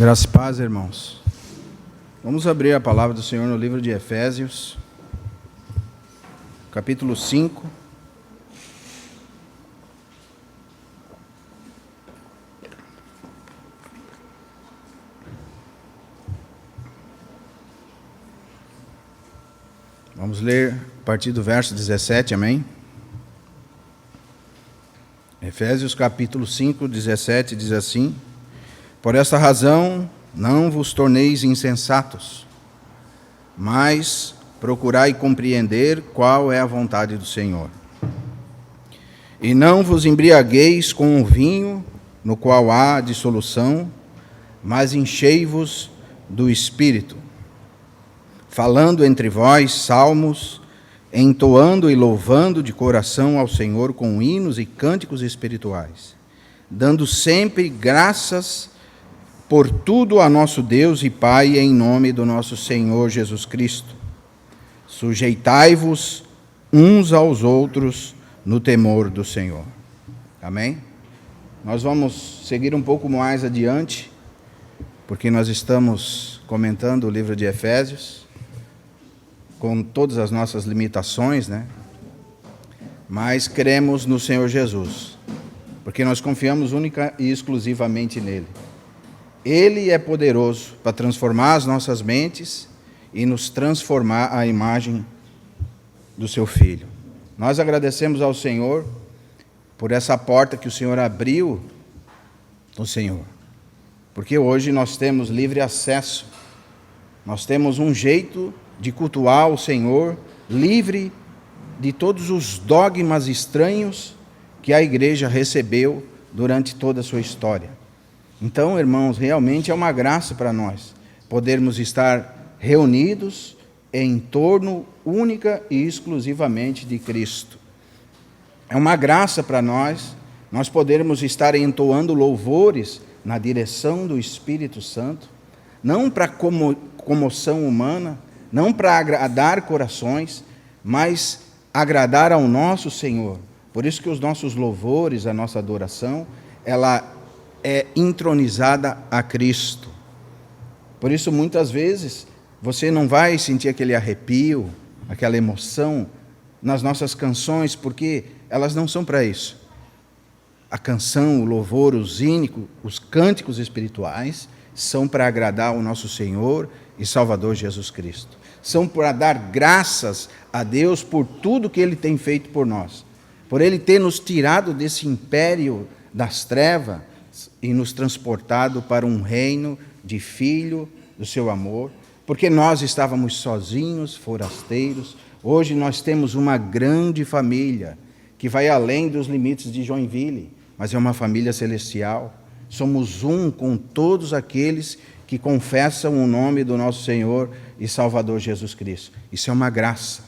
Graça e paz, irmãos. Vamos abrir a palavra do Senhor no livro de Efésios, capítulo 5. Vamos ler a partir do verso 17, amém? Efésios capítulo 5, 17, diz assim: Por esta razão, não vos torneis insensatos, mas procurai compreender qual é a vontade do Senhor. E não vos embriagueis com o vinho, no qual há dissolução, mas enchei-vos do Espírito, falando entre vós salmos, entoando e louvando de coração ao Senhor com hinos e cânticos espirituais, dando sempre graças por tudo a nosso Deus e Pai, em nome do nosso Senhor Jesus Cristo. Sujeitai-vos uns aos outros no temor do Senhor. Amém? Nós vamos seguir um pouco mais adiante, porque nós estamos comentando o livro de Efésios, com todas as nossas limitações, né? Mas cremos no Senhor Jesus, porque nós confiamos única e exclusivamente nele. Ele é poderoso para transformar as nossas mentes e nos transformar à imagem do seu Filho. Nós agradecemos ao Senhor por essa porta que o Senhor abriu no Senhor, porque hoje nós temos livre acesso, nós temos um jeito de cultuar o Senhor, livre de todos os dogmas estranhos que a igreja recebeu durante toda a sua história. Então, irmãos, realmente é uma graça para nós podermos estar reunidos em torno única e exclusivamente de Cristo. É uma graça para nós podermos estar entoando louvores na direção do Espírito Santo, não para comoção humana, não para agradar corações, mas agradar ao nosso Senhor. Por isso que os nossos louvores, a nossa adoração, ela é entronizada a Cristo. Por isso, muitas vezes, você não vai sentir aquele arrepio, aquela emoção nas nossas canções, porque elas não são para isso. A canção, o louvor, os hínicos, os cânticos espirituais são para agradar ao nosso Senhor e Salvador Jesus Cristo. São para dar graças a Deus por tudo que Ele tem feito por nós, por Ele ter nos tirado desse império das trevas e nos transportado para um reino de Filho do seu amor, porque nós estávamos sozinhos, forasteiros. Hoje nós temos uma grande família que vai além dos limites de Joinville, mas é uma família celestial. Somos um com todos aqueles que confessam o nome do nosso Senhor e Salvador Jesus Cristo. Isso é uma graça,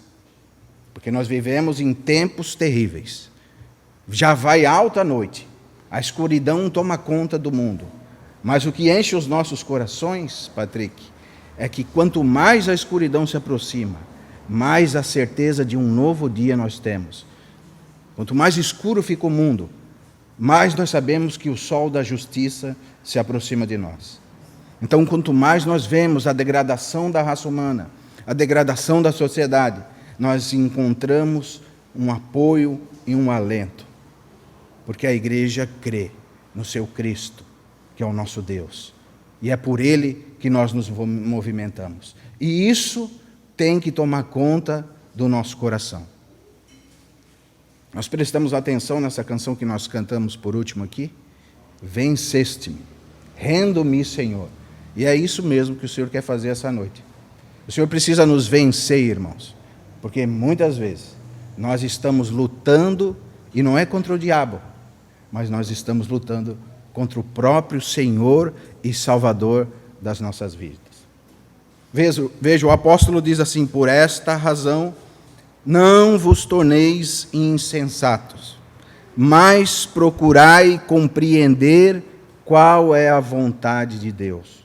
porque nós vivemos em tempos terríveis. Já vai alta a noite, a escuridão toma conta do mundo, mas o que enche os nossos corações, Patrick, é que quanto mais a escuridão se aproxima, mais a certeza de um novo dia nós temos. Quanto mais escuro fica o mundo, mais nós sabemos que o sol da justiça se aproxima de nós. Então, quanto mais nós vemos a degradação da raça humana, a degradação da sociedade, nós encontramos um apoio e um alento, porque a igreja crê no seu Cristo, que é o nosso Deus, e é por Ele que nós nos movimentamos. E isso tem que tomar conta do nosso coração. Nós prestamos atenção nessa canção que nós cantamos por último aqui? Venceste-me, rendo-me, Senhor. E é isso mesmo que o Senhor quer fazer essa noite. O Senhor precisa nos vencer, irmãos, porque muitas vezes nós estamos lutando, e não é contra o diabo, mas nós estamos lutando contra o próprio Senhor e Salvador das nossas vidas. Veja, o apóstolo diz assim: por esta razão, não vos torneis insensatos, mas procurai compreender qual é a vontade de Deus.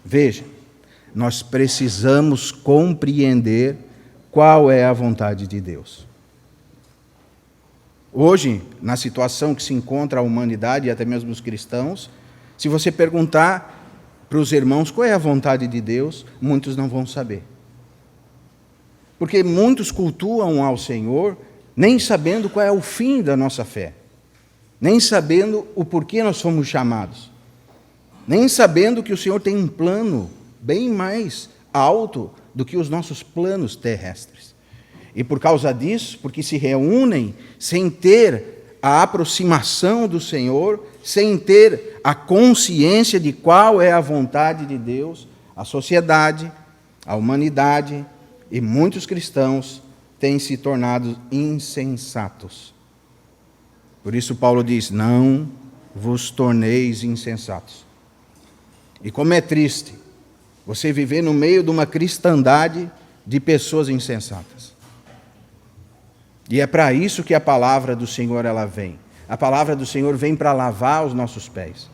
Veja, nós precisamos compreender qual é a vontade de Deus. Hoje, na situação que se encontra a humanidade e até mesmo os cristãos, se você perguntar para os irmãos qual é a vontade de Deus, muitos não vão saber. Porque muitos cultuam ao Senhor, nem sabendo qual é o fim da nossa fé, nem sabendo o porquê nós fomos chamados, nem sabendo que o Senhor tem um plano bem mais alto do que os nossos planos terrestres. E por causa disso, porque se reúnem sem ter a aproximação do Senhor, sem ter a consciência de qual é a vontade de Deus, a sociedade, a humanidade e muitos cristãos têm se tornado insensatos. Por isso Paulo diz, não vos torneis insensatos. E como é triste você viver no meio de uma cristandade de pessoas insensatas. E é para isso que a palavra do Senhor ela vem. A palavra do Senhor vem para lavar os nossos pés.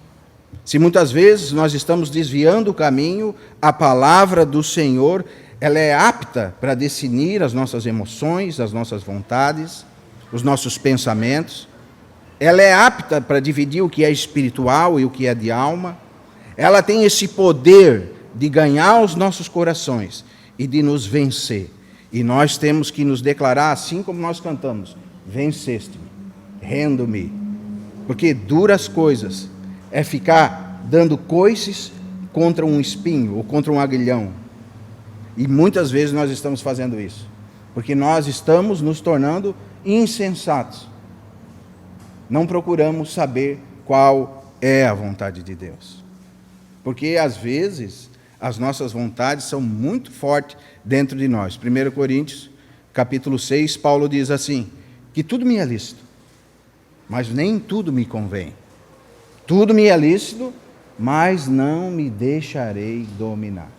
Se muitas vezes nós estamos desviando o caminho, a palavra do Senhor ela é apta para definir as nossas emoções, as nossas vontades, os nossos pensamentos. Ela é apta para dividir o que é espiritual e o que é de alma. Ela tem esse poder de ganhar os nossos corações e de nos vencer. E nós temos que nos declarar assim como nós cantamos: venceste-me, rendo-me. Porque duras coisas é ficar dando coices contra um espinho ou contra um aguilhão. E muitas vezes nós estamos fazendo isso, porque nós estamos nos tornando insensatos. Não procuramos saber qual é a vontade de Deus. Porque às vezes as nossas vontades são muito fortes dentro de nós. 1 Coríntios, capítulo 6, Paulo diz assim, que tudo me é lícito, mas nem tudo me convém. Tudo me é lícito, mas não me deixarei dominar.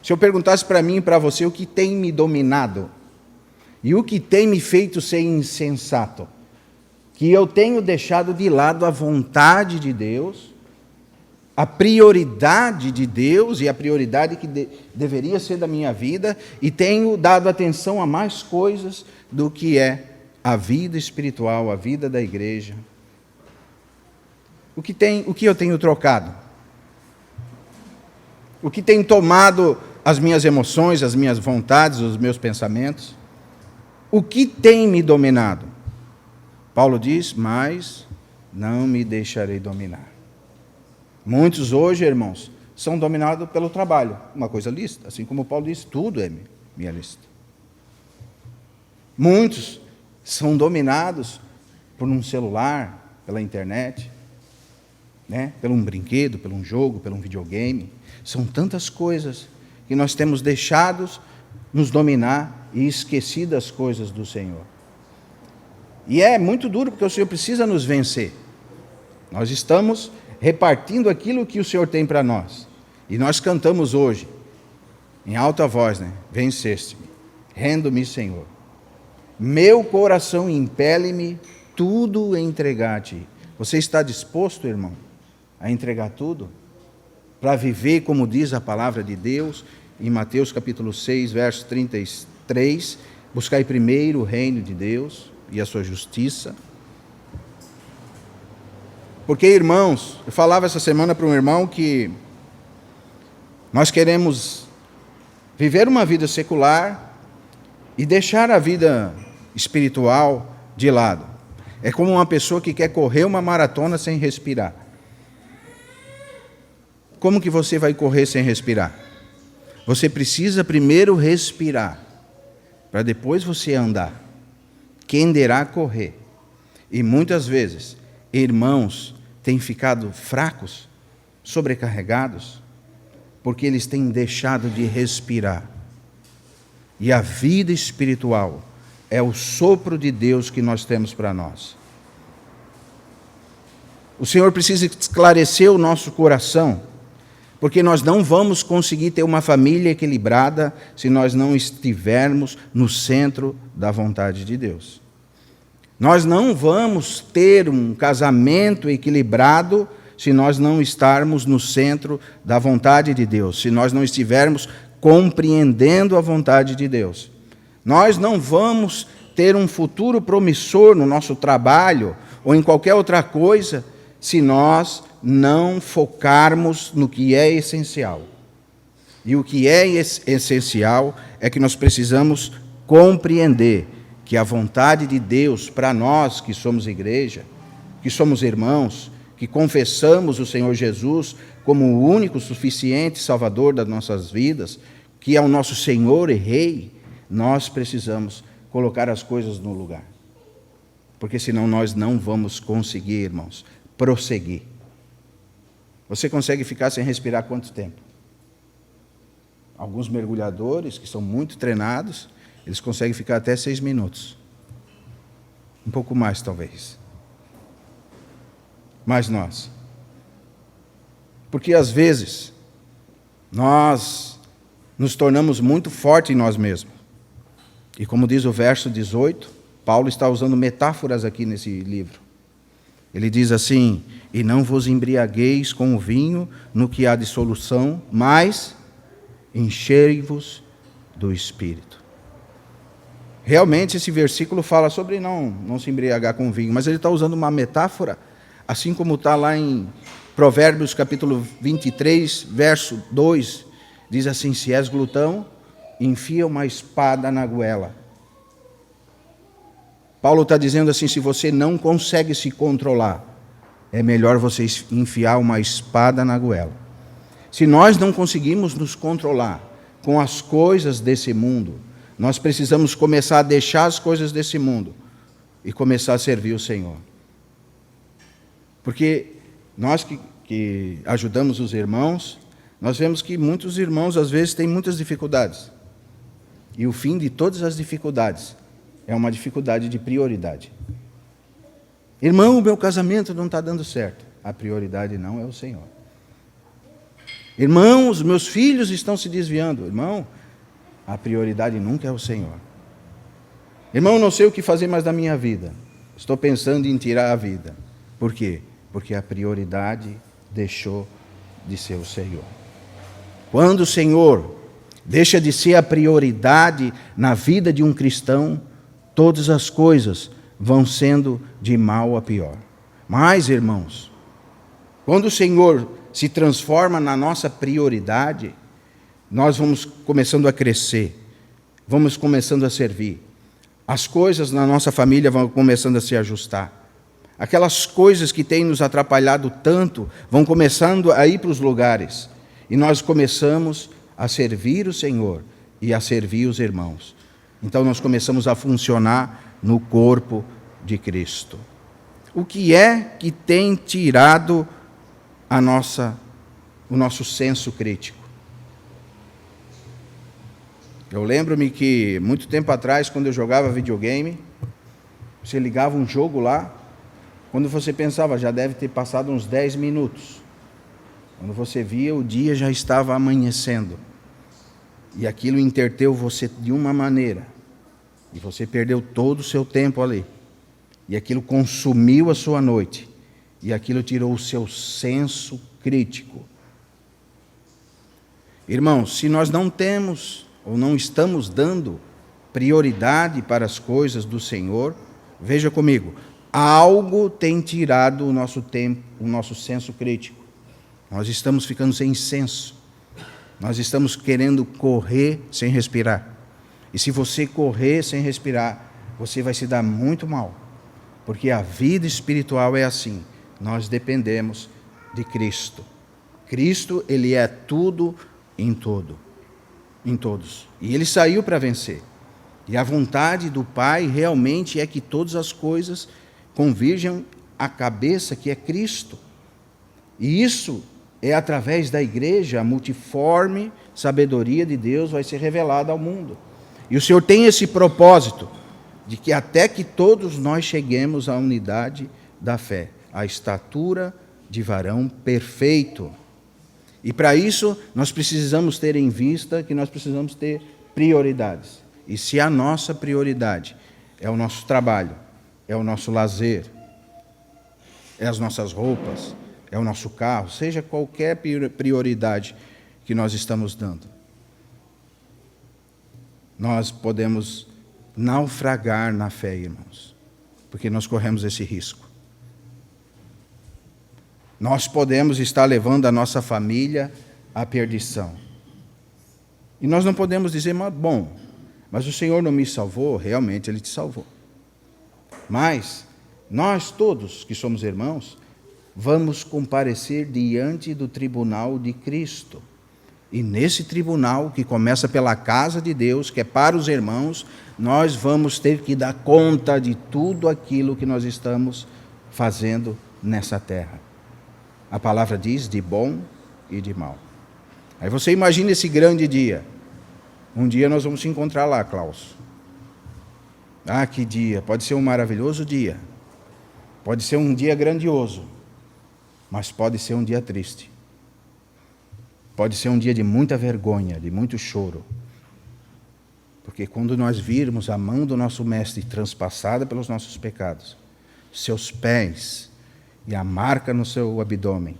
Se eu perguntasse para mim e para você o que tem me dominado, e o que tem me feito ser insensato, que eu tenho deixado de lado a vontade de Deus, a prioridade de Deus e a prioridade que deveria ser da minha vida, e tenho dado atenção a mais coisas do que é a vida espiritual, a vida da igreja. O que eu tenho trocado? O que tem tomado as minhas emoções, as minhas vontades, os meus pensamentos? O que tem me dominado? Paulo diz, mas não me deixarei dominar. Muitos hoje, irmãos, são dominados pelo trabalho, uma coisa lícita, assim como Paulo diz, tudo é minha lícita. Muitos são dominados por um celular, pela internet, pelo um brinquedo, pelo um jogo, pelo um videogame. São tantas coisas que nós temos deixado nos dominar e esquecido as coisas do Senhor. E é muito duro, porque o Senhor precisa nos vencer. Nós estamos repartindo aquilo que o Senhor tem para nós. E nós cantamos hoje, em alta voz, venceste-me, rendo-me, Senhor. Meu coração impele-me tudo a entregar a Ti. Você está disposto, irmão, a entregar tudo? Para viver como diz a palavra de Deus, em Mateus capítulo 6, verso 33, buscai primeiro o reino de Deus e a sua justiça. Porque, irmãos, eu falava essa semana para um irmão que nós queremos viver uma vida secular e deixar a vida espiritual de lado. É como uma pessoa que quer correr uma maratona sem respirar. Como que você vai correr sem respirar? Você precisa primeiro respirar, para depois você andar. Quem dirá correr? E muitas vezes, irmãos têm ficado fracos, sobrecarregados, porque eles têm deixado de respirar. E a vida espiritual é o sopro de Deus que nós temos para nós. O Senhor precisa esclarecer o nosso coração, porque nós não vamos conseguir ter uma família equilibrada se nós não estivermos no centro da vontade de Deus. Nós não vamos ter um casamento equilibrado se nós não estarmos no centro da vontade de Deus, se nós não estivermos compreendendo a vontade de Deus. Nós não vamos ter um futuro promissor no nosso trabalho ou em qualquer outra coisa se nós não focarmos no que é essencial. E o que é essencial é que nós precisamos compreender que a vontade de Deus para nós que somos igreja, que somos irmãos, que confessamos o Senhor Jesus como o único suficiente Salvador das nossas vidas, que é o nosso Senhor e Rei, nós precisamos colocar as coisas no lugar. Porque senão nós não vamos conseguir, irmãos, prosseguir. Você consegue ficar sem respirar quanto tempo? Alguns mergulhadores, que são muito treinados, eles conseguem ficar até 6 minutos. Um pouco mais, talvez. Mas nós. Porque, às vezes, nós nos tornamos muito fortes em nós mesmos. E como diz o verso 18, Paulo está usando metáforas aqui nesse livro. Ele diz assim: e não vos embriagueis com o vinho no que há dissolução, mas enchei-vos do Espírito. Realmente esse versículo fala sobre não se embriagar com vinho, mas ele está usando uma metáfora, assim como está lá em Provérbios capítulo 23, verso 2, diz assim: se és glutão, enfia uma espada na goela. Paulo está dizendo assim: se você não consegue se controlar, é melhor você enfiar uma espada na goela. Se nós não conseguimos nos controlar com as coisas desse mundo, nós precisamos começar a deixar as coisas desse mundo e começar a servir o Senhor. Porque nós que ajudamos os irmãos, nós vemos que muitos irmãos às vezes têm muitas dificuldades. E o fim de todas as dificuldades é uma dificuldade de prioridade. Irmão, o meu casamento não está dando certo. A prioridade não é o Senhor. Irmão, os meus filhos estão se desviando. Irmão, a prioridade nunca é o Senhor. Irmão, não sei o que fazer mais da minha vida. Estou pensando em tirar a vida. Por quê? Porque a prioridade deixou de ser o Senhor. Quando o Senhor deixa de ser a prioridade na vida de um cristão, todas as coisas vão sendo de mal a pior. Mas, irmãos, quando o Senhor se transforma na nossa prioridade, nós vamos começando a crescer, vamos começando a servir. As coisas na nossa família vão começando a se ajustar. Aquelas coisas que têm nos atrapalhado tanto vão começando a ir para os lugares. E nós começamos a servir o Senhor e a servir os irmãos. Então nós começamos a funcionar no corpo de Cristo. O que é que tem tirado o nosso senso crítico? Eu lembro-me que, muito tempo atrás, quando eu jogava videogame, você ligava um jogo lá, quando você pensava, já deve ter passado uns 10 minutos. Quando você via, o dia já estava amanhecendo. E aquilo entreteu você de uma maneira. E você perdeu todo o seu tempo ali. E aquilo consumiu a sua noite. E aquilo tirou o seu senso crítico. Irmãos, se nós não temos ou não estamos dando prioridade para as coisas do Senhor, veja comigo, algo tem tirado o nosso tempo, o nosso senso crítico. Nós estamos ficando sem senso. Nós estamos querendo correr sem respirar. E se você correr sem respirar, você vai se dar muito mal. Porque a vida espiritual é assim. Nós dependemos de Cristo. Cristo, Ele é tudo em todo. Em todos. E Ele saiu para vencer. E a vontade do Pai realmente é que todas as coisas convirjam à cabeça que é Cristo. E isso é através da igreja, a multiforme sabedoria de Deus vai ser revelada ao mundo. E o Senhor tem esse propósito de que até que todos nós cheguemos à unidade da fé, à estatura de varão perfeito. E para isso, nós precisamos ter em vista que nós precisamos ter prioridades. E se a nossa prioridade é o nosso trabalho, é o nosso lazer, é as nossas roupas, é o nosso carro, seja qualquer prioridade que nós estamos dando, nós podemos naufragar na fé, irmãos, porque nós corremos esse risco. nós podemos estar levando a nossa família à perdição. E nós não podemos dizer, mas o Senhor não me salvou. Realmente Ele te salvou. Mas nós todos que somos irmãos, vamos comparecer diante do tribunal de Cristo. E nesse tribunal, que começa pela casa de Deus, que é para os irmãos, nós vamos ter que dar conta de tudo aquilo que nós estamos fazendo nessa terra. A palavra diz de bom e de mal. Aí você imagina esse grande dia. Um dia nós vamos se encontrar lá, Klaus. Ah, que dia! Pode ser um maravilhoso dia. Pode ser um dia grandioso. Mas pode ser um dia triste. Pode ser um dia de muita vergonha, de muito choro. Porque quando nós virmos a mão do nosso Mestre transpassada pelos nossos pecados, seus pés e a marca no seu abdômen,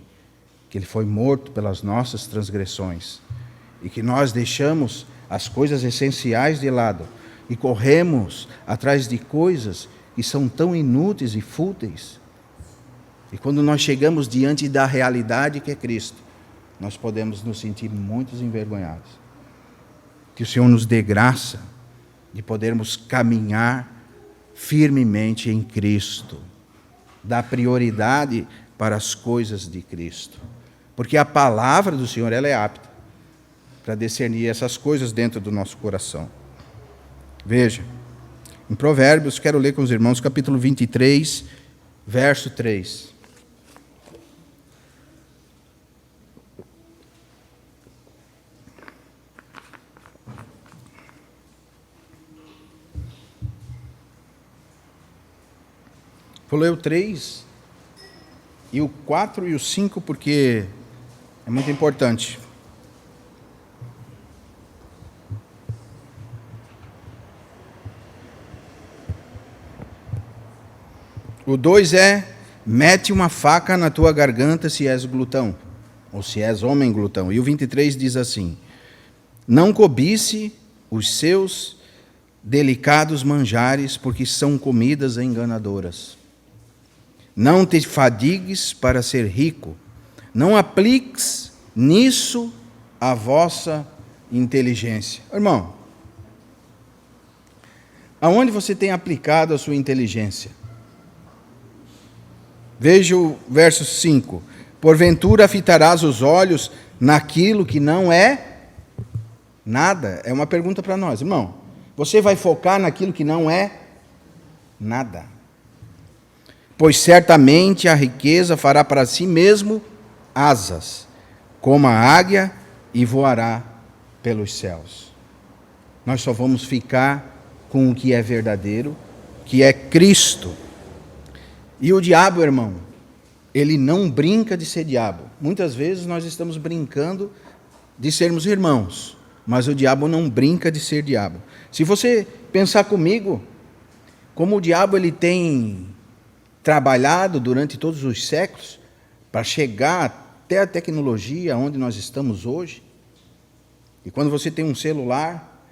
que Ele foi morto pelas nossas transgressões, e que nós deixamos as coisas essenciais de lado e corremos atrás de coisas que são tão inúteis e fúteis. E quando nós chegamos diante da realidade que é Cristo, nós podemos nos sentir muito envergonhados. Que o Senhor nos dê graça de podermos caminhar firmemente em Cristo, dar prioridade para as coisas de Cristo, porque a palavra do Senhor ela é apta para discernir essas coisas dentro do nosso coração. Veja, em Provérbios, quero ler com os irmãos, capítulo 23, verso 3. Vou ler o 3, e o 4 e o 5, porque é muito importante. O 2 é: mete uma faca na tua garganta se és glutão, ou se és homem glutão. E o 23 diz assim: não cobice os seus delicados manjares, porque são comidas enganadoras. Não te fadigues para ser rico, não apliques nisso a vossa inteligência. Irmão, aonde você tem aplicado a sua inteligência? Veja o verso 5. Porventura fitarás os olhos naquilo que não é nada? É uma pergunta para nós, irmão. Você vai focar naquilo que não é nada? Pois certamente a riqueza fará para si mesmo asas, como a águia, e voará pelos céus. Nós só vamos ficar com o que é verdadeiro, que é Cristo. E o diabo, irmão, ele não brinca de ser diabo. Muitas vezes nós estamos brincando de sermos irmãos, mas o diabo não brinca de ser diabo. Se você pensar comigo, como o diabo ele tem trabalhado durante todos os séculos para chegar até a tecnologia onde nós estamos hoje. E quando você tem um celular,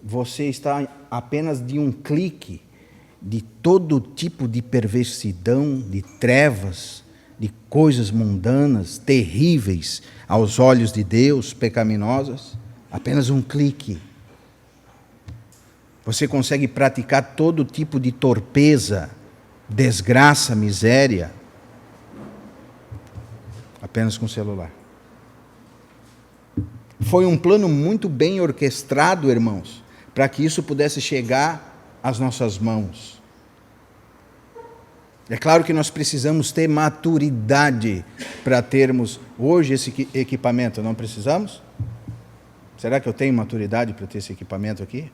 você está apenas de um clique de todo tipo de perversidão, de trevas, de coisas mundanas, terríveis aos olhos de Deus, pecaminosas. Apenas um clique. Você consegue praticar todo tipo de torpeza, desgraça, miséria, apenas com o celular. Foi um plano muito bem orquestrado, irmãos, para que isso pudesse chegar às nossas mãos. É claro que nós precisamos ter maturidade para termos hoje esse equipamento, não precisamos? Será que eu tenho maturidade para ter esse equipamento aqui?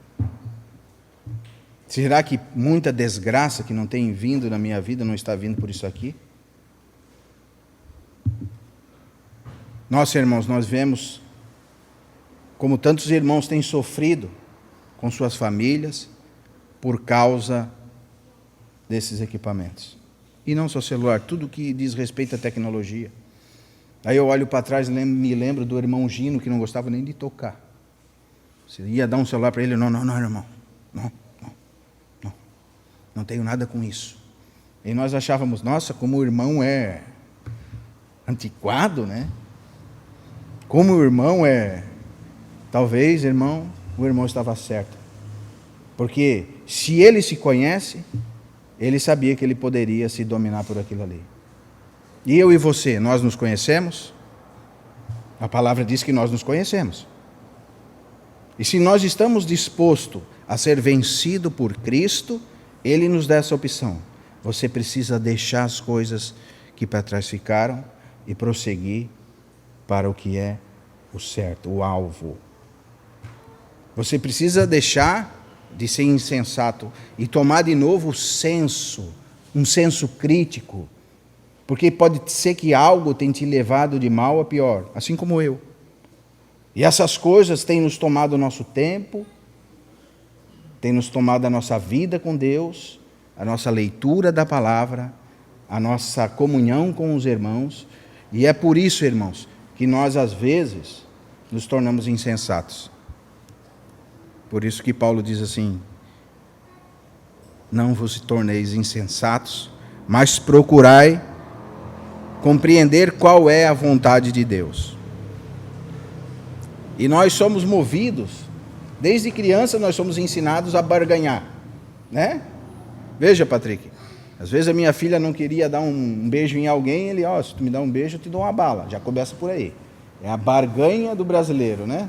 Será que muita desgraça que não tem vindo na minha vida não está vindo por isso aqui? Nossa, irmãos, nós vemos como tantos irmãos têm sofrido com suas famílias por causa desses equipamentos. E não só celular, tudo que diz respeito à tecnologia. Aí eu olho para trás e me lembro do irmão Gino, que não gostava nem de tocar. Você ia dar um celular para ele, não, irmão, não tenho nada com isso. E nós achávamos, nossa, como o irmão é antiquado, né? Como o irmão talvez, irmão, o irmão estava certo. Porque se ele se conhece, ele sabia que ele poderia se dominar por aquilo ali. E eu e você, nós nos conhecemos? A palavra diz que nós nos conhecemos. E se nós estamos dispostos a ser vencido por Cristo, Ele nos dá essa opção. Você precisa deixar as coisas que para trás ficaram e prosseguir para o que é o certo, o alvo. Você precisa deixar de ser insensato e tomar de novo um senso crítico, porque pode ser que algo tenha te levado de mal a pior, assim como eu. E essas coisas têm nos tomado o nosso tempo, têm nos tomado a nossa vida com Deus, a nossa leitura da palavra, a nossa comunhão com os irmãos, e é por isso, irmãos, que nós às vezes nos tornamos insensatos. Por isso que Paulo diz assim: não vos torneis insensatos, mas procurai compreender qual é a vontade de Deus. E nós somos movidos, desde criança nós somos ensinados a barganhar, né? Veja, Patrick, às vezes a minha filha não queria dar um beijo em alguém, ele, se tu me dá um beijo, eu te dou uma bala. Já começa por aí. É a barganha do brasileiro, né?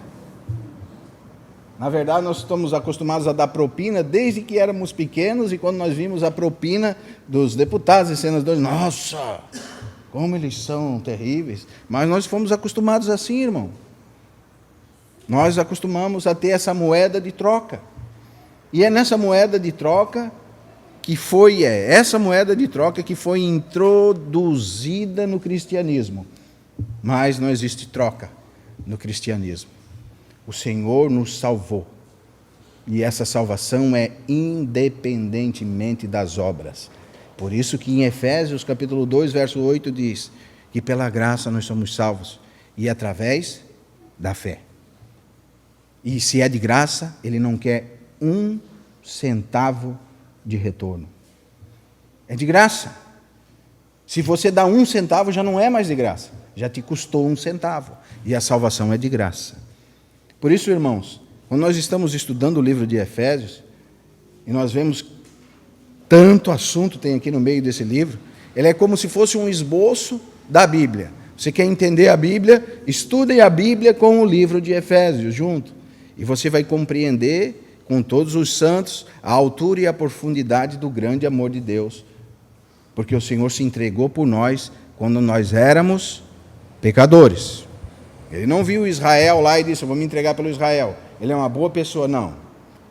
Na verdade, nós estamos acostumados a dar propina desde que éramos pequenos, e quando nós vimos a propina dos deputados e senadores, nossa, como eles são terríveis. Mas nós fomos acostumados assim, irmão. Nós acostumamos a ter essa moeda de troca. E é nessa moeda de troca essa moeda de troca que foi introduzida no cristianismo. Mas não existe troca no cristianismo. O Senhor nos salvou. E essa salvação é independentemente das obras. Por isso que em Efésios capítulo 2, verso 8 diz que pela graça nós somos salvos e através da fé. E se é de graça, Ele não quer 1 centavo de retorno. É de graça. Se você dá 1 centavo, já não é mais de graça. Já te custou 1 centavo. E a salvação é de graça. Por isso, irmãos, quando nós estamos estudando o livro de Efésios, e nós vemos tanto assunto tem aqui no meio desse livro, ele é como se fosse um esboço da Bíblia. Você quer entender a Bíblia? Estude a Bíblia com o livro de Efésios junto. E você vai compreender com todos os santos a altura e a profundidade do grande amor de Deus. Porque o Senhor se entregou por nós quando nós éramos pecadores. Ele não viu Israel lá e disse, eu vou me entregar pelo Israel. Ele é uma boa pessoa, não.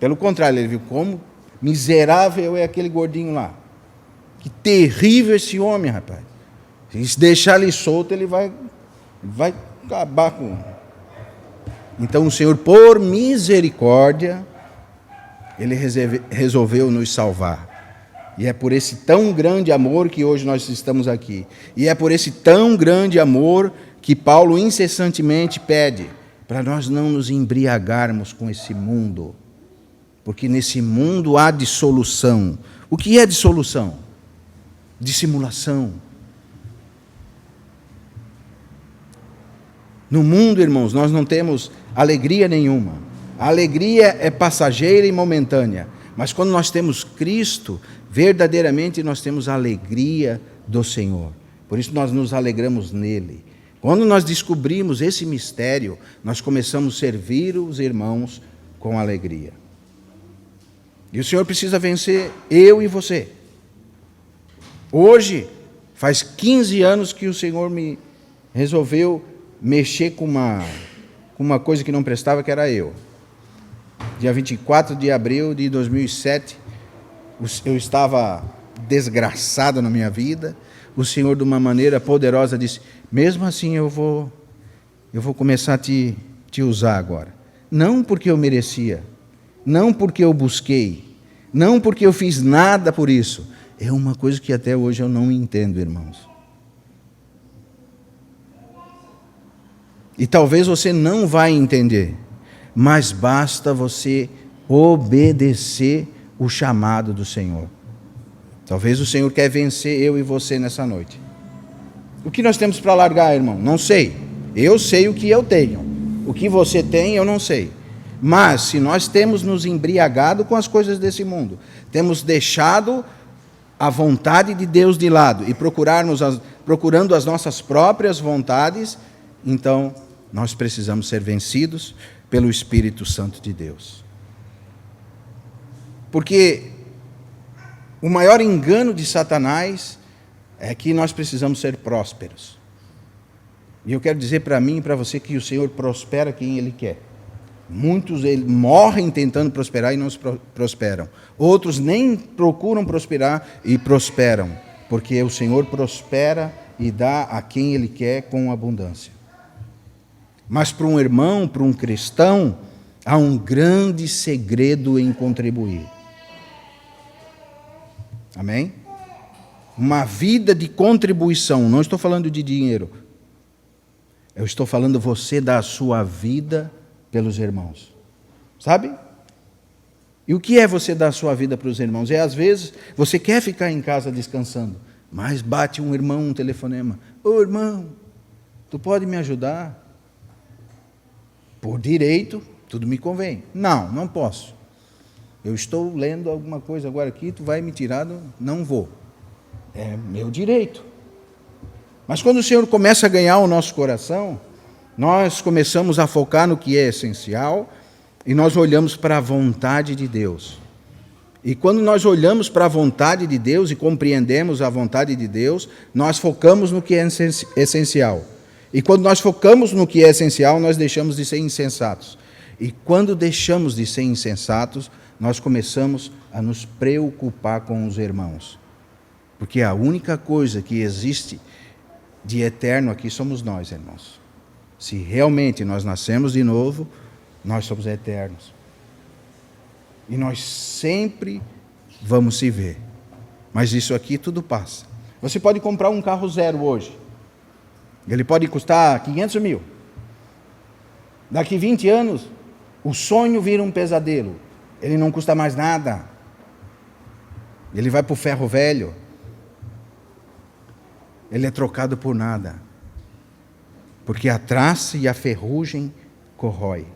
Pelo contrário, ele viu como miserável é aquele gordinho lá. Que terrível esse homem, rapaz. Se deixar ele solto, ele vai acabar com... Então o Senhor, por misericórdia, Ele resolveu nos salvar. E é por esse tão grande amor que hoje nós estamos aqui. E é por esse tão grande amor que Paulo incessantemente pede para nós não nos embriagarmos com esse mundo. Porque nesse mundo há dissolução. O que é dissolução? Dissimulação. No mundo, irmãos, nós não temos alegria nenhuma. A alegria é passageira e momentânea. Mas quando nós temos Cristo, verdadeiramente nós temos a alegria do Senhor. Por isso nós nos alegramos nele. Quando nós descobrimos esse mistério, nós começamos a servir os irmãos com alegria. E o Senhor precisa vencer eu e você. Hoje, faz 15 anos que o Senhor me resolveu mexer com uma coisa que não prestava, que era eu. Dia 24 de abril de 2007, eu estava desgraçado na minha vida. O Senhor, de uma maneira poderosa, disse, mesmo assim eu vou começar a te usar agora. Não porque eu merecia, não porque eu busquei, não porque eu fiz nada por isso. É uma coisa que até hoje eu não entendo, irmãos. E talvez você não vai entender, mas basta você obedecer o chamado do Senhor. Talvez o Senhor quer vencer eu e você nessa noite. O que nós temos para largar, irmão? Não sei. Eu sei o que eu tenho. O que você tem, eu não sei. Mas, se nós temos nos embriagado com as coisas desse mundo, temos deixado a vontade de Deus de lado e procurando as nossas próprias vontades, então nós precisamos ser vencidos pelo Espírito Santo de Deus. Porque o maior engano de Satanás é que nós precisamos ser prósperos. E eu quero dizer para mim e para você que o Senhor prospera quem Ele quer. Muitos morrem tentando prosperar e não prosperam. Outros nem procuram prosperar e prosperam, porque o Senhor prospera e dá a quem Ele quer com abundância. Mas para um irmão, para um cristão, há um grande segredo em contribuir. Amém? Uma vida de contribuição. Não estou falando de dinheiro. Eu estou falando você dar a sua vida pelos irmãos. Sabe? E o que é você dar a sua vida para os irmãos? É, às vezes, você quer ficar em casa descansando, mas bate um irmão um telefonema. Ô irmão, tu pode me ajudar? Por direito, tudo me convém. Não, não posso. Eu estou lendo alguma coisa agora aqui, tu vai me tirar, não vou. É meu direito. Mas quando o Senhor começa a ganhar o nosso coração, nós começamos a focar no que é essencial e nós olhamos para a vontade de Deus. E quando nós olhamos para a vontade de Deus e compreendemos a vontade de Deus, nós focamos no que é essencial. E quando nós focamos no que é essencial, nós deixamos de ser insensatos. E quando deixamos de ser insensatos, nós começamos a nos preocupar com os irmãos. Porque a única coisa que existe de eterno aqui somos nós, irmãos. Se realmente nós nascemos de novo, nós somos eternos. E nós sempre vamos se ver. Mas isso aqui tudo passa. Você pode comprar um carro zero hoje. Ele pode custar 500 mil. Daqui 20 anos, o sonho vira um pesadelo. Ele não custa mais nada. Ele vai para o ferro velho. Ele é trocado por nada. Porque a traça e a ferrugem corrói.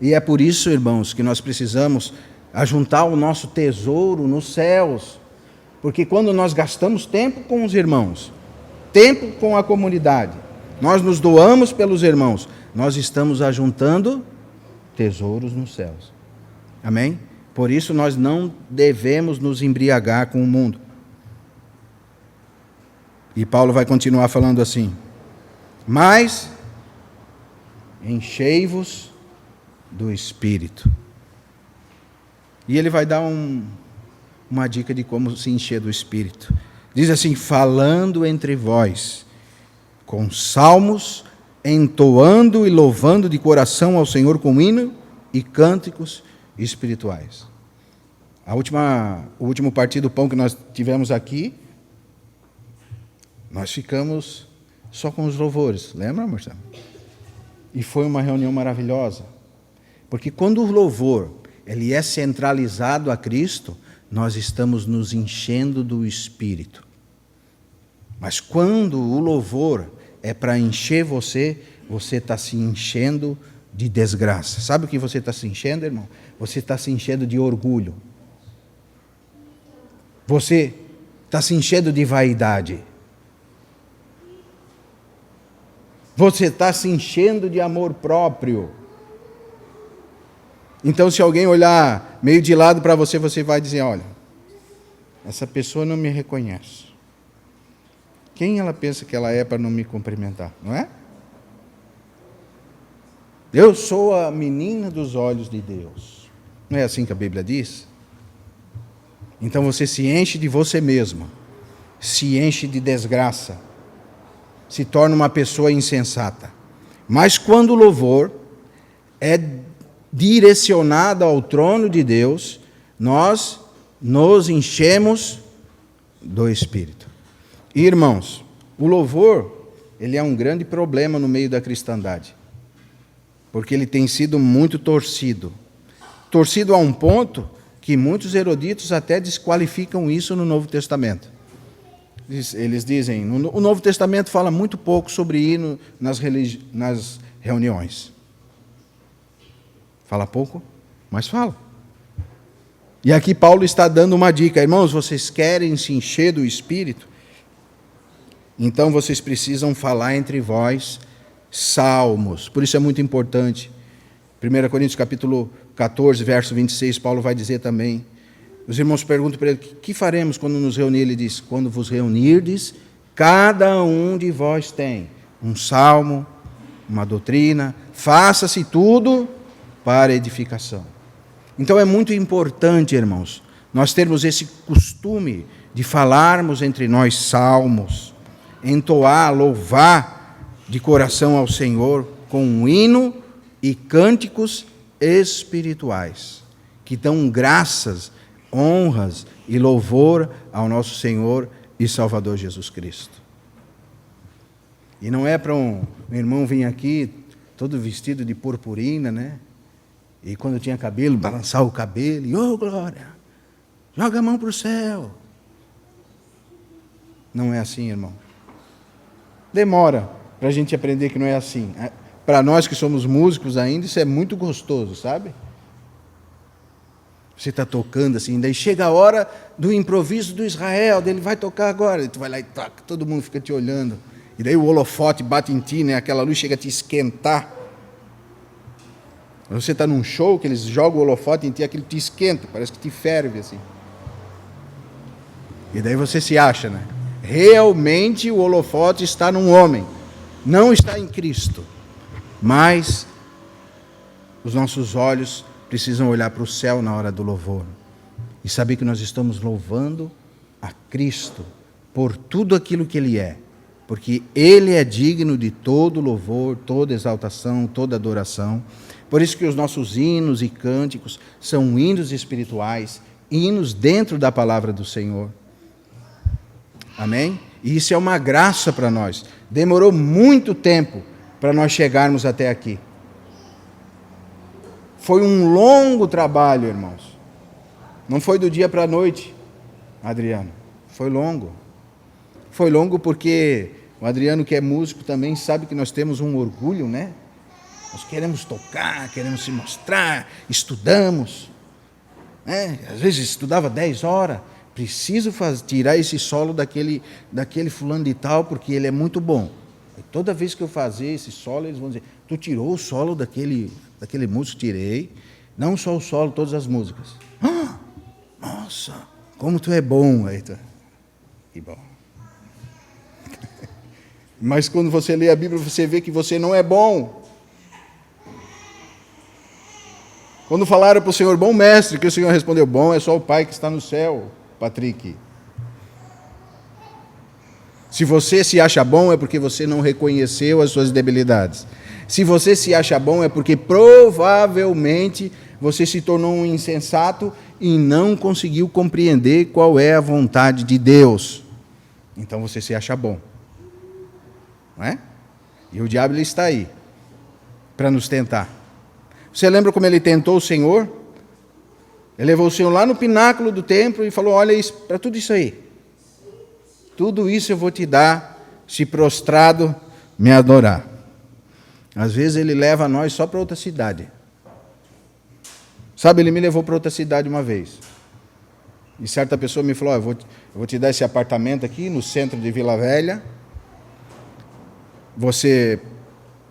E é por isso, irmãos, que nós precisamos ajuntar o nosso tesouro nos céus. Porque quando nós gastamos tempo com os irmãos, tempo com a comunidade, nós nos doamos pelos irmãos, nós estamos ajuntando tesouros nos céus. Amém? Por isso nós não devemos nos embriagar com o mundo. E Paulo vai continuar falando assim: mas enchei-vos do Espírito. E ele vai dar uma dica de como se encher do Espírito. Diz assim: falando entre vós, com salmos, entoando e louvando de coração ao Senhor com hino e cânticos espirituais. O último partido do pão que nós tivemos aqui, nós ficamos só com os louvores. Lembra, Marcelo? E foi uma reunião maravilhosa. Porque quando o louvor ele é centralizado a Cristo, nós estamos nos enchendo do Espírito. Mas quando o louvor é para encher você, você está se enchendo de desgraça. Sabe o que você está se enchendo, irmão? Você está se enchendo de orgulho. Você está se enchendo de vaidade. Você está se enchendo de amor próprio. Então, se alguém olhar meio de lado para você, você vai dizer: olha, essa pessoa não me reconhece. Quem ela pensa que ela é para não me cumprimentar, não é? Eu sou a menina dos olhos de Deus. Não é assim que a Bíblia diz? Então você se enche de você mesmo, se enche de desgraça, se torna uma pessoa insensata. Mas quando o louvor é direcionado ao trono de Deus, nós nos enchemos do Espírito. E, irmãos, o louvor, ele é um grande problema no meio da cristandade, porque ele tem sido muito torcido a um ponto que muitos eruditos até desqualificam isso no Novo Testamento. Eles dizem, o Novo Testamento fala muito pouco sobre hino nas reuniões. Fala pouco, mas fala. E aqui Paulo está dando uma dica. Irmãos, vocês querem se encher do Espírito? Então vocês precisam falar entre vós salmos. Por isso é muito importante. 1 Coríntios capítulo 14, verso 26, Paulo vai dizer também. Os irmãos perguntam para ele, o que faremos quando nos reunir? Ele diz, quando vos reunirdes, cada um de vós tem um salmo, uma doutrina, faça-se tudo para edificação. Então é muito importante, irmãos, nós termos esse costume de falarmos entre nós salmos, entoar, louvar de coração ao Senhor com um hino e cânticos espirituais, que dão graças, honras e louvor ao nosso Senhor e Salvador Jesus Cristo. E não é para um irmão vir aqui todo vestido de purpurina, né? E quando tinha cabelo, balançar o cabelo, e glória, joga a mão para o céu. Não é assim, irmão. Demora para a gente aprender que não é assim. Para nós que somos músicos ainda, isso é muito gostoso, sabe? Você está tocando assim, daí chega a hora do improviso do Israel, ele vai tocar agora, e tu vai lá e toca, todo mundo fica te olhando. E daí o holofote bate em ti, né? Aquela luz chega a te esquentar. Você está num show que eles jogam o holofote em ti, aquilo te esquenta, parece que te ferve assim. E daí você se acha, né? Realmente o holofote está num homem, não está em Cristo. Mas os nossos olhos precisam olhar para o céu na hora do louvor e saber que nós estamos louvando a Cristo por tudo aquilo que Ele é, porque Ele é digno de todo louvor, toda exaltação, toda adoração. Por isso que os nossos hinos e cânticos são hinos espirituais, hinos dentro da palavra do Senhor. Amém? E isso é uma graça para nós. Demorou muito tempo para nós chegarmos até aqui. Foi um longo trabalho, irmãos. Não foi do dia para a noite, Adriano. Foi longo. Foi longo porque o Adriano, que é músico, também sabe que nós temos um orgulho, né? Nós queremos tocar, queremos se mostrar, estudamos. Né? Às vezes estudava 10 horas. Preciso tirar esse solo daquele fulano de tal, porque ele é muito bom. E toda vez que eu fazer esse solo, eles vão dizer, tu tirou o solo daquele músico? Tirei. Não só o solo, todas as músicas. Ah, nossa, como tu é bom. Eita. Que bom. Mas quando você lê a Bíblia, você vê que você não é bom. Quando falaram para o Senhor, bom mestre, que o Senhor respondeu, bom é só o Pai que está no céu, Patrick. Se você se acha bom, é porque você não reconheceu as suas debilidades. Se você se acha bom, é porque provavelmente você se tornou um insensato e não conseguiu compreender qual é a vontade de Deus. Então você se acha bom. Não é? E o diabo ele está aí para nos tentar. Você lembra como ele tentou o Senhor? Ele levou o Senhor lá no pináculo do templo e falou, olha isso, para tudo isso aí. Tudo isso eu vou te dar, se prostrado me adorar. Às vezes ele leva nós só para outra cidade. Sabe, ele me levou para outra cidade uma vez. E certa pessoa me falou, eu vou te dar esse apartamento aqui no centro de Vila Velha.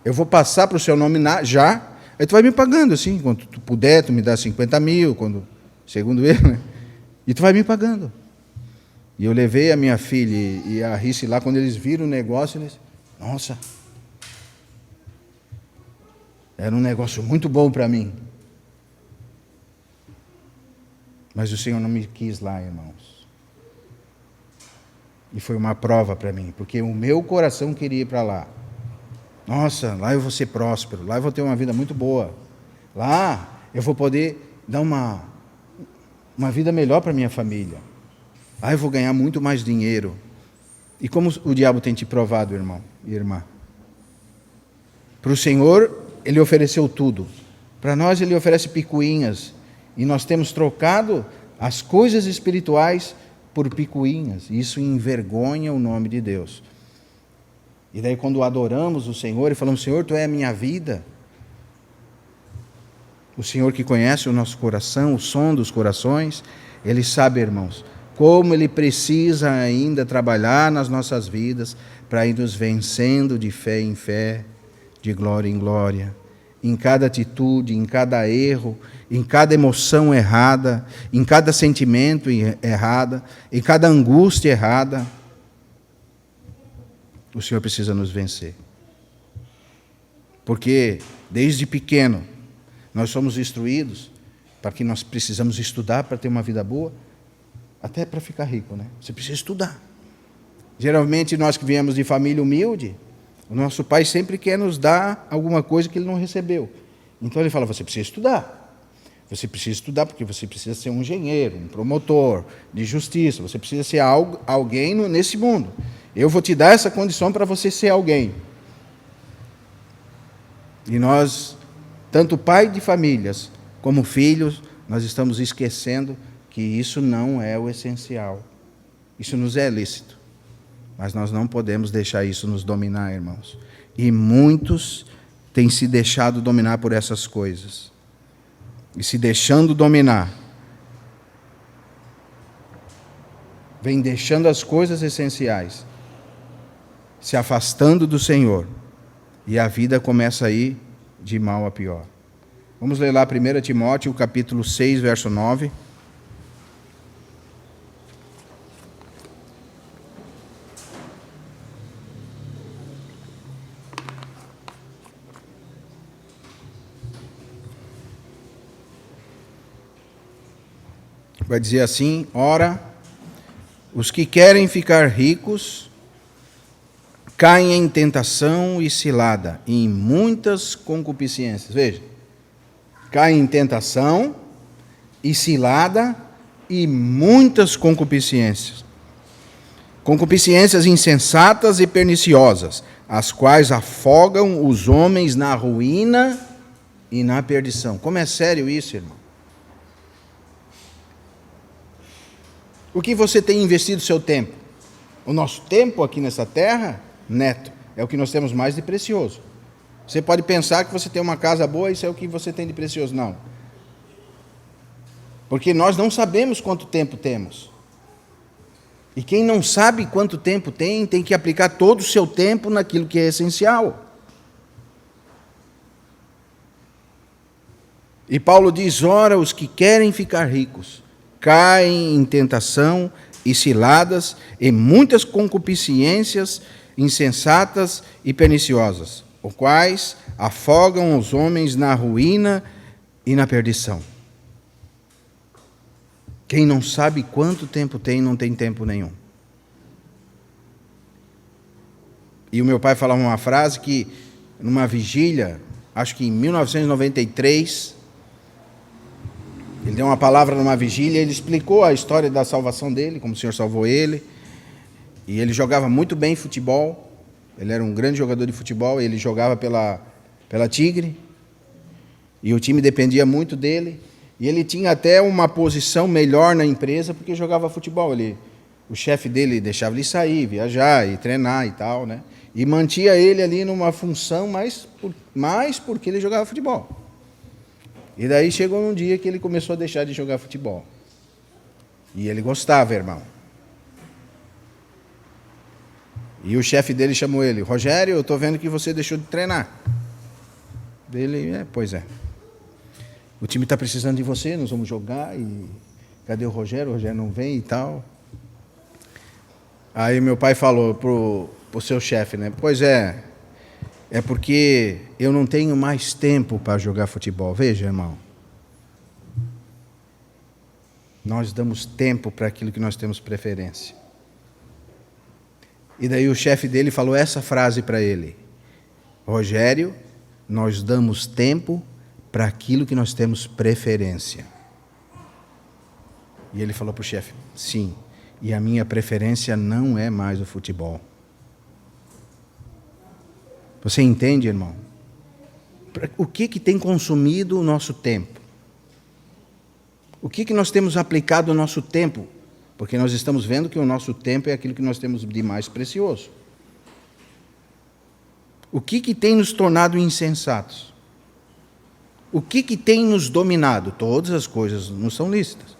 Eu vou passar para o seu nome já. Aí tu vai me pagando assim, quando tu puder, tu me dá 50 mil, segundo ele, né? E tu vai me pagando. E eu levei a minha filha e a Rice lá, quando eles viram o negócio, eles, nossa, era um negócio muito bom para mim. Mas o Senhor não me quis lá, irmãos. E foi uma prova para mim, porque o meu coração queria ir para lá. Nossa, lá eu vou ser próspero, lá eu vou ter uma vida muito boa. Lá eu vou poder dar uma vida melhor para minha família. Lá eu vou ganhar muito mais dinheiro. E como o diabo tem te provado, irmão e irmã? Para o Senhor, Ele ofereceu tudo. Para nós, Ele oferece picuinhas. E nós temos trocado as coisas espirituais por picuinhas. Isso envergonha o nome de Deus. E daí quando adoramos o Senhor e falamos, Senhor, Tu é a minha vida, o Senhor que conhece o nosso coração, o som dos corações, Ele sabe, irmãos, como Ele precisa ainda trabalhar nas nossas vidas para ir nos vencendo de fé em fé, de glória em glória, em cada atitude, em cada erro, em cada emoção errada, em cada sentimento errado, em cada angústia errada. O Senhor precisa nos vencer. Porque desde pequeno nós somos instruídos para que nós precisamos estudar para ter uma vida boa, até para ficar rico, né? Você precisa estudar. Geralmente nós que viemos de família humilde, o nosso pai sempre quer nos dar alguma coisa que ele não recebeu. Então ele fala, você precisa estudar. Você precisa estudar porque você precisa ser um engenheiro, um promotor de justiça. Você precisa ser alguém nesse mundo. Eu vou te dar essa condição para você ser alguém. E nós, tanto pai de famílias como filhos, nós estamos esquecendo que isso não é o essencial. Isso nos é lícito. Mas nós não podemos deixar isso nos dominar, irmãos. E muitos têm se deixado dominar por essas coisas. E se deixando dominar, vem deixando as coisas essenciais, se afastando do Senhor, e a vida começa a ir de mal a pior. Vamos ler lá 1 Timóteo, capítulo 6, verso 9. Vai dizer assim, ora, os que querem ficar ricos caem em tentação e cilada, em muitas concupiscências. Veja, caem em tentação e cilada e muitas concupiscências. Concupiscências insensatas e perniciosas, as quais afogam os homens na ruína e na perdição. Como é sério isso, irmão? O que você tem investido seu tempo? O nosso tempo aqui nessa terra, neto, é o que nós temos mais de precioso. Você pode pensar que você tem uma casa boa, isso é o que você tem de precioso. Não. Porque nós não sabemos quanto tempo temos. E quem não sabe quanto tempo tem que aplicar todo o seu tempo naquilo que é essencial. E Paulo diz, ora, os que querem ficar ricos caem em tentação e ciladas e muitas concupiscências insensatas e perniciosas, os quais afogam os homens na ruína e na perdição. Quem não sabe quanto tempo tem, não tem tempo nenhum. E o meu pai falava uma frase que, numa vigília, acho que em 1993, ele deu uma palavra numa vigília, ele explicou a história da salvação dele, como o Senhor salvou ele. E ele jogava muito bem futebol, ele era um grande jogador de futebol, ele jogava pela Tigre, e o time dependia muito dele. E ele tinha até uma posição melhor na empresa, porque jogava futebol. O chefe dele deixava ele sair, viajar e treinar e tal, né? E mantia ele ali numa função mais porque ele jogava futebol. E daí chegou um dia que ele começou a deixar de jogar futebol. E ele gostava, irmão. E o chefe dele chamou ele, Rogério, eu estou vendo que você deixou de treinar. Ele, pois é. O time está precisando de você, nós vamos jogar. E cadê o Rogério? O Rogério não vem e tal. Aí meu pai falou pro seu chefe, né? Pois é porque eu não tenho mais tempo para jogar futebol. Veja, irmão. Nós damos tempo para aquilo que nós temos preferência. E daí o chefe dele falou essa frase para ele. Rogério, nós damos tempo para aquilo que nós temos preferência. E ele falou para o chefe, sim, e a minha preferência não é mais o futebol. Você entende, irmão? O que tem consumido o nosso tempo? O que nós temos aplicado o nosso tempo? Porque nós estamos vendo que o nosso tempo é aquilo que nós temos de mais precioso. O que tem nos tornado insensatos? O que tem nos dominado? Todas as coisas não são lícitas.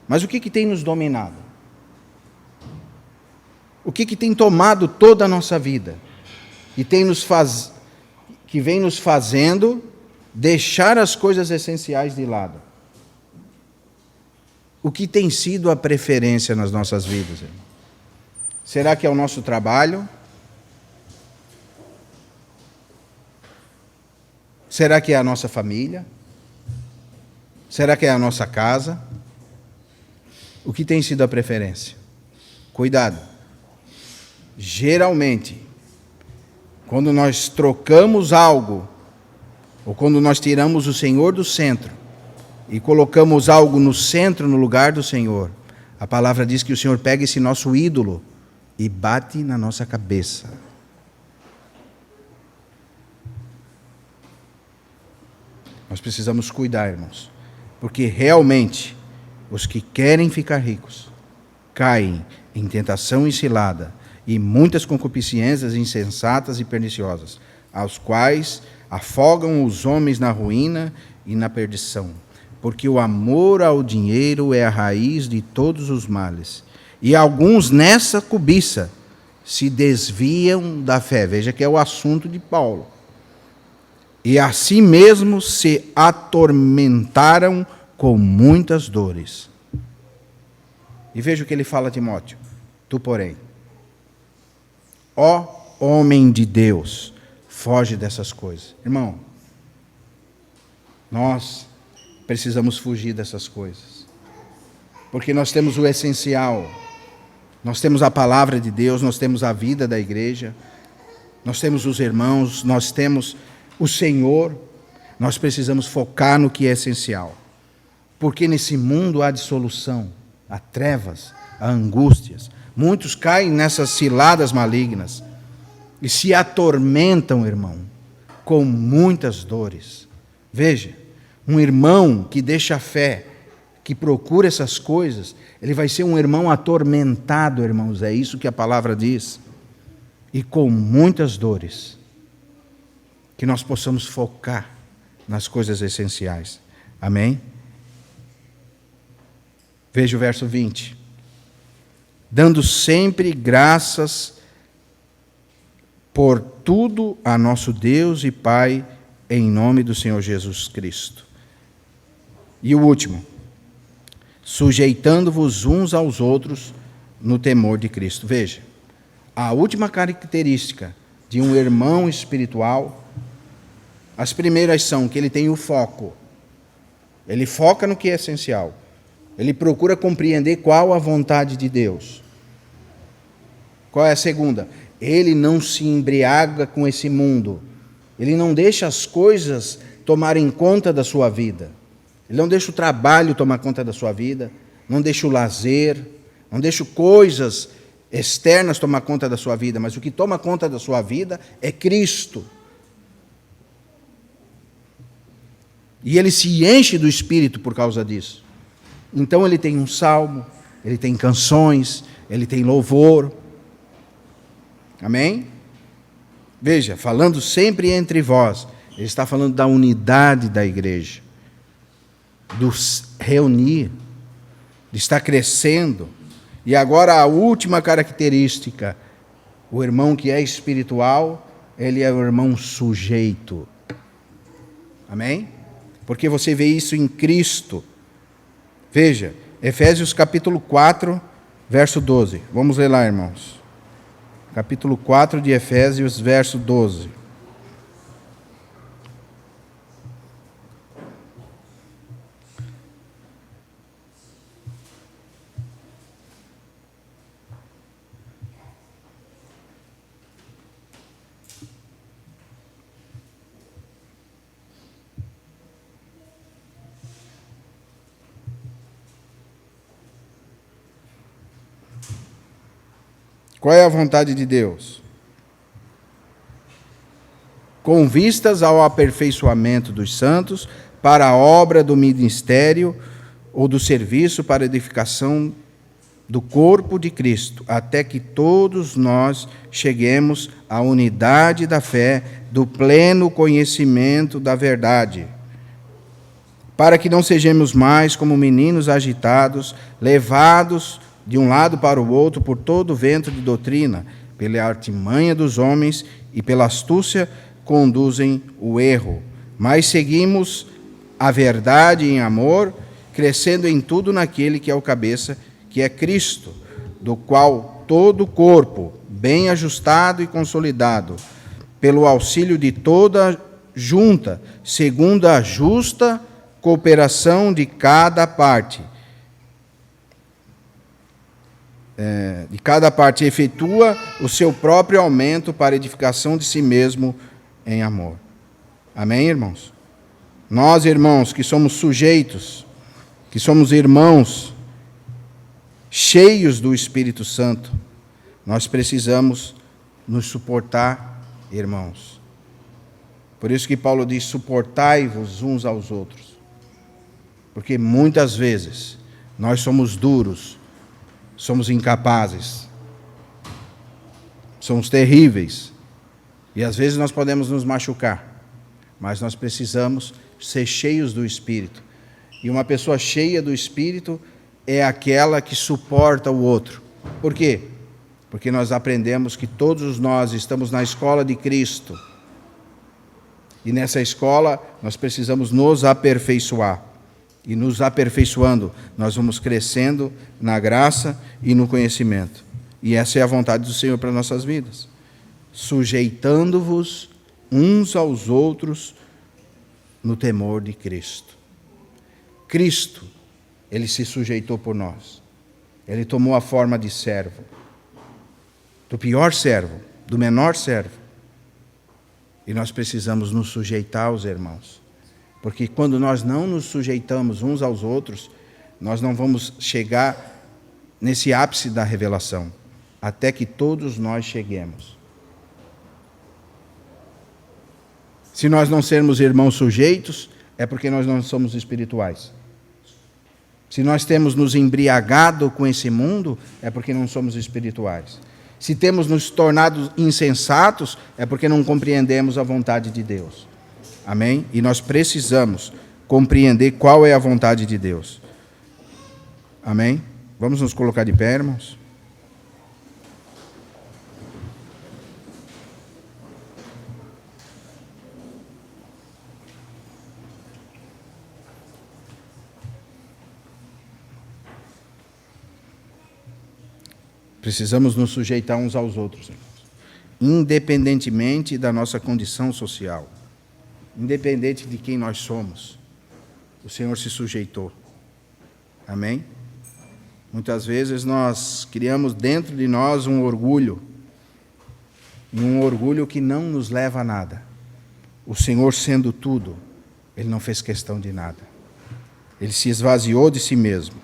Mas o que tem nos dominado? O que tem tomado toda a nossa vida? Que vem nos fazendo deixar as coisas essenciais de lado. O que tem sido a preferência nas nossas vidas? Irmão? Será que é o nosso trabalho? Será que é a nossa família? Será que é a nossa casa? O que tem sido a preferência? Cuidado. Geralmente, quando nós trocamos algo, ou quando nós tiramos o Senhor do centro, e colocamos algo no centro, no lugar do Senhor, a palavra diz que o Senhor pega esse nosso ídolo e bate na nossa cabeça. Nós precisamos cuidar, irmãos, porque realmente os que querem ficar ricos caem em tentação e cilada e muitas concupiscências insensatas e perniciosas, aos quais afogam os homens na ruína e na perdição. Porque o amor ao dinheiro é a raiz de todos os males. E alguns nessa cobiça se desviam da fé. Veja que é o assunto de Paulo. E a si mesmos se atormentaram com muitas dores. E veja o que ele fala a Timóteo. Tu, porém, ó homem de Deus, foge dessas coisas. Irmão, nós precisamos fugir dessas coisas. Porque nós temos o essencial. Nós temos a palavra de Deus, nós temos a vida da igreja, nós temos os irmãos, nós temos o Senhor. Nós precisamos focar no que é essencial. Porque nesse mundo há dissolução, há trevas, há angústias. Muitos caem nessas ciladas malignas e se atormentam, irmão, com muitas dores. Veja, um irmão que deixa a fé, que procura essas coisas, ele vai ser um irmão atormentado, irmãos, é isso que a palavra diz. E com muitas dores. Que nós possamos focar nas coisas essenciais. Amém? Veja o verso 20. Dando sempre graças por tudo a nosso Deus e Pai, em nome do Senhor Jesus Cristo. E o último, sujeitando-vos uns aos outros no temor de Cristo. Veja, a última característica de um irmão espiritual, as primeiras são que ele tem o foco. Ele foca no que é essencial. Ele procura compreender qual a vontade de Deus. Qual é a segunda? Ele não se embriaga com esse mundo. Ele não deixa as coisas tomarem conta da sua vida. Ele não deixa o trabalho tomar conta da sua vida. Não deixa o lazer. Não deixa coisas externas tomar conta da sua vida. Mas o que toma conta da sua vida é Cristo. E ele se enche do Espírito por causa disso. Então ele tem um salmo, ele tem canções, ele tem louvor. Amém? Veja, falando sempre entre vós, ele está falando da unidade da igreja, do reunir, de estar crescendo. E agora a última característica, o irmão que é espiritual, ele é o irmão sujeito. Amém? Porque você vê isso em Cristo. Veja, Efésios capítulo 4, verso 12. Vamos ler lá, irmãos. Capítulo 4 de Efésios, verso 12. Qual é a vontade de Deus? Com vistas ao aperfeiçoamento dos santos, para a obra do ministério ou do serviço para a edificação do corpo de Cristo, até que todos nós cheguemos à unidade da fé, do pleno conhecimento da verdade, para que não sejamos mais como meninos agitados, levados de um lado para o outro por todo o vento de doutrina, pela artimanha dos homens e pela astúcia conduzem o erro. Mas seguimos a verdade em amor, crescendo em tudo naquele que é o cabeça, que é Cristo, do qual todo o corpo, bem ajustado e consolidado, pelo auxílio de toda junta, segundo a justa cooperação de cada parte, efetua o seu próprio aumento para a edificação de si mesmo em amor. Amém, irmãos? Nós, irmãos, que somos sujeitos, que somos irmãos cheios do Espírito Santo, nós precisamos nos suportar, irmãos. Por isso que Paulo diz: suportai-vos uns aos outros. Porque muitas vezes nós somos duros, somos incapazes, somos terríveis, e às vezes nós podemos nos machucar, mas nós precisamos ser cheios do Espírito. E uma pessoa cheia do Espírito é aquela que suporta o outro. Por quê? Porque nós aprendemos que todos nós estamos na escola de Cristo. E nessa escola nós precisamos nos aperfeiçoar. E nos aperfeiçoando, nós vamos crescendo na graça e no conhecimento. E essa é a vontade do Senhor para nossas vidas. Sujeitando-vos uns aos outros no temor de Cristo. Cristo, Ele se sujeitou por nós. Ele tomou a forma de servo. Do pior servo, do menor servo. E nós precisamos nos sujeitar aos irmãos. Porque quando nós não nos sujeitamos uns aos outros, nós não vamos chegar nesse ápice da revelação, até que todos nós cheguemos. Se nós não sermos irmãos sujeitos, é porque nós não somos espirituais. Se nós temos nos embriagado com esse mundo, é porque não somos espirituais. Se temos nos tornado insensatos, é porque não compreendemos a vontade de Deus. Amém? E nós precisamos compreender qual é a vontade de Deus. Amém? Vamos nos colocar de pé, irmãos? Precisamos nos sujeitar uns aos outros, irmãos, independentemente da nossa condição social, independente de quem nós somos. O Senhor se sujeitou. Amém? Muitas vezes nós criamos dentro de nós um orgulho, e um orgulho que não nos leva a nada. O Senhor, sendo tudo, Ele não fez questão de nada. Ele se esvaziou de si mesmo,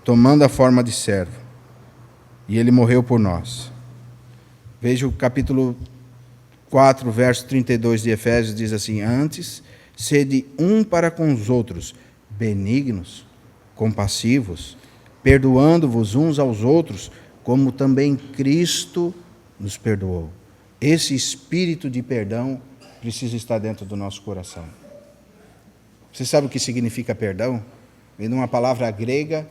tomando a forma de servo. E Ele morreu por nós. Veja o capítulo 4, verso 32 de Efésios, diz assim: antes, sede um para com os outros, benignos, compassivos, perdoando-vos uns aos outros, como também Cristo nos perdoou. Esse espírito de perdão precisa estar dentro do nosso coração. Você sabe o que significa perdão? Vem de uma palavra grega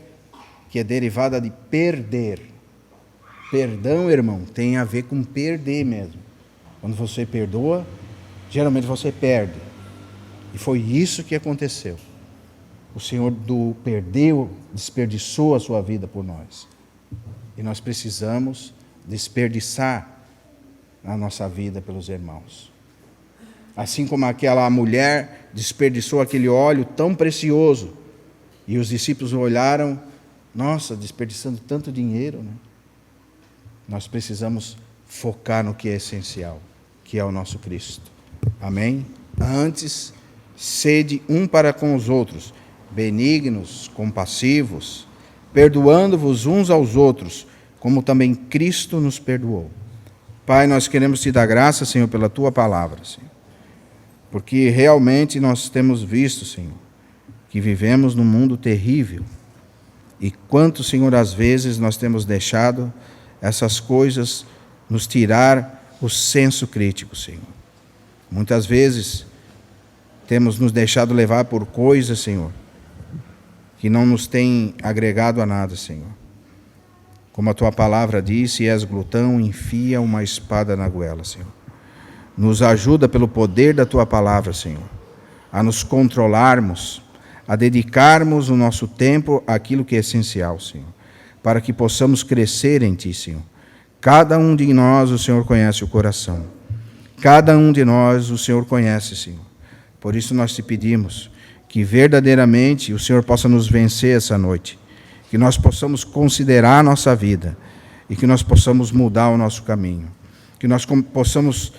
que é derivada de perder. Perdão, irmão, tem a ver com perder mesmo. Quando você perdoa, geralmente você perde. E foi isso que aconteceu. O Senhor perdeu, desperdiçou a sua vida por nós. E nós precisamos desperdiçar a nossa vida pelos irmãos. Assim como aquela mulher desperdiçou aquele óleo tão precioso. E os discípulos olharam, nossa, desperdiçando tanto dinheiro, né? Nós precisamos focar no que é essencial, que é o nosso Cristo. Amém? Antes, sede um para com os outros, benignos, compassivos, perdoando-vos uns aos outros, como também Cristo nos perdoou. Pai, nós queremos te dar graça, Senhor, pela tua palavra, Senhor. Porque realmente nós temos visto, Senhor, que vivemos num mundo terrível. E quanto, Senhor, às vezes nós temos deixado essas coisas nos tirar o senso crítico, Senhor. Muitas vezes temos nos deixado levar por coisas, Senhor, que não nos têm agregado a nada, Senhor. Como a Tua palavra diz, se és glutão, enfia uma espada na goela, Senhor. Nos ajuda pelo poder da Tua palavra, Senhor, a nos controlarmos, a dedicarmos o nosso tempo àquilo que é essencial, Senhor, para que possamos crescer em Ti, Senhor. Cada um de nós, o Senhor conhece o coração. Cada um de nós, o Senhor conhece, Senhor. Por isso nós Te pedimos que verdadeiramente o Senhor possa nos vencer essa noite, que nós possamos considerar a nossa vida e que nós possamos mudar o nosso caminho, que nós possamos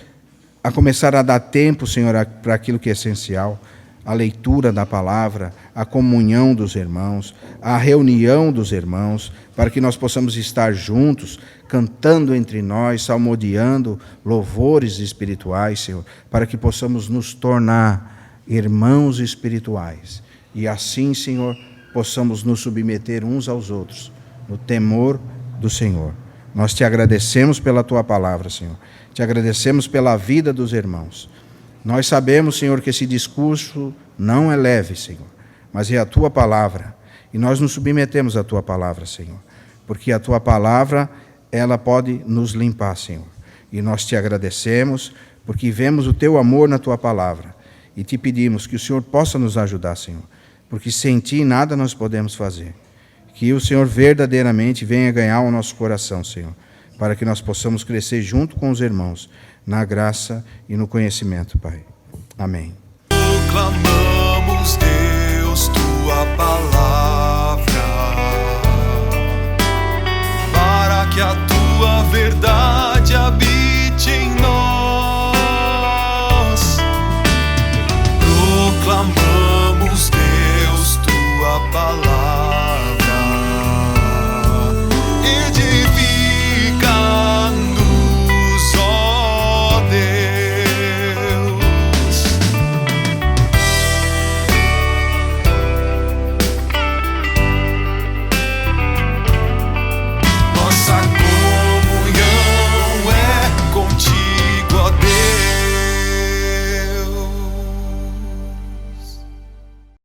começar a dar tempo, Senhor, para aquilo que é essencial, a leitura da palavra, a comunhão dos irmãos, a reunião dos irmãos, para que nós possamos estar juntos, cantando entre nós, salmodiando louvores espirituais, Senhor, para que possamos nos tornar irmãos espirituais. E assim, Senhor, possamos nos submeter uns aos outros, no temor do Senhor. Nós Te agradecemos pela Tua palavra, Senhor. Te agradecemos pela vida dos irmãos. Nós sabemos, Senhor, que esse discurso não é leve, Senhor, mas é a Tua palavra. E nós nos submetemos à Tua palavra, Senhor, porque a Tua palavra, ela pode nos limpar, Senhor. E nós Te agradecemos, porque vemos o Teu amor na Tua palavra. E Te pedimos que o Senhor possa nos ajudar, Senhor, porque sem Ti nada nós podemos fazer. Que o Senhor verdadeiramente venha ganhar o nosso coração, Senhor, para que nós possamos crescer junto com os irmãos, na graça e no conhecimento, Pai. Amém.